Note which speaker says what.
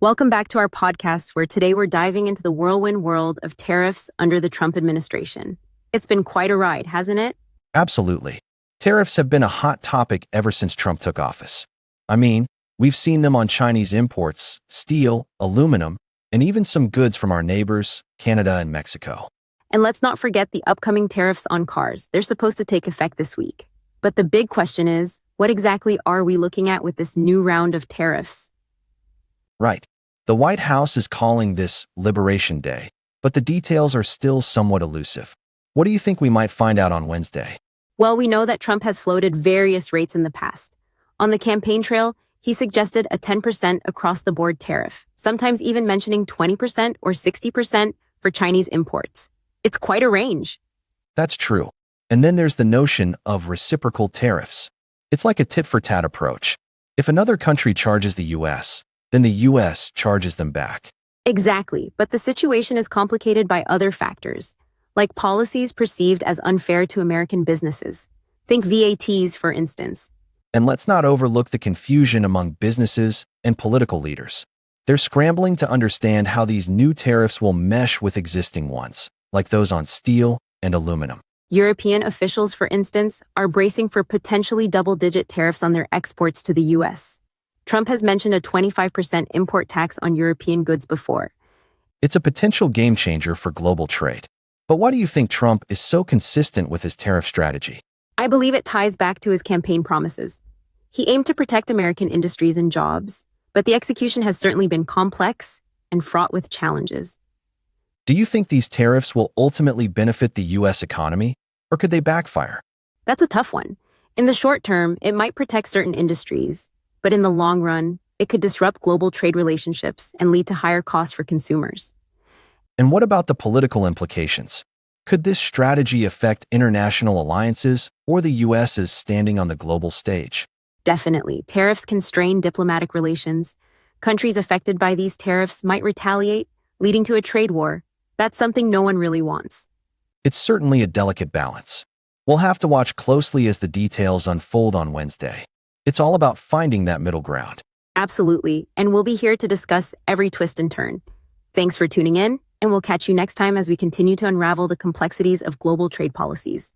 Speaker 1: Welcome back to our podcast, where today we're diving into the whirlwind world of tariffs under the Trump administration. It's been quite a ride, hasn't it?
Speaker 2: Absolutely. Tariffs have been a hot topic ever since Trump took office. I mean, we've seen them on Chinese imports, steel, aluminum, and even some goods from our neighbors, Canada and Mexico.
Speaker 1: And let's not forget the upcoming tariffs on cars. They're supposed to take effect this week. But the big question is, what exactly are we looking at with this new round of tariffs?
Speaker 2: Right. The White House is calling this Liberation Day, but the details are still somewhat elusive. What do you think we might find out on Wednesday?
Speaker 1: Well, we know that Trump has floated various rates in the past. On the campaign trail, he suggested a 10% across-the-board tariff, sometimes even mentioning 20% or 60% for Chinese imports. It's quite a range.
Speaker 2: That's true. And then there's the notion of reciprocal tariffs. It's like a tit-for-tat approach. If another country charges the U.S., then the U.S. charges them back.
Speaker 1: Exactly, but the situation is complicated by other factors, like policies perceived as unfair to American businesses. Think VATs, for instance.
Speaker 2: And let's not overlook the confusion among businesses and political leaders. They're scrambling to understand how these new tariffs will mesh with existing ones, like those on steel and aluminum.
Speaker 1: European officials, for instance, are bracing for potentially double-digit tariffs on their exports to the U.S. Trump has mentioned a 25% import tax on European goods before.
Speaker 2: It's a potential game changer for global trade. But why do you think Trump is so consistent with his tariff strategy?
Speaker 1: I believe it ties back to his campaign promises. He aimed to protect American industries and jobs, but the execution has certainly been complex and fraught with challenges.
Speaker 2: Do you think these tariffs will ultimately benefit the U.S. economy, or could they backfire?
Speaker 1: That's a tough one. In the short term, it might protect certain industries, but in the long run, it could disrupt global trade relationships and lead to higher costs for consumers.
Speaker 2: And what about the political implications? Could this strategy affect international alliances or the U.S.'s standing on the global stage?
Speaker 1: Definitely. Tariffs can strain diplomatic relations. Countries affected by these tariffs might retaliate, leading to a trade war. That's something no one really wants.
Speaker 2: It's certainly a delicate balance. We'll have to watch closely as the details unfold on Wednesday. It's all about finding that middle ground.
Speaker 1: Absolutely, and we'll be here to discuss every twist and turn. Thanks for tuning in, and we'll catch you next time as we continue to unravel the complexities of global trade policies.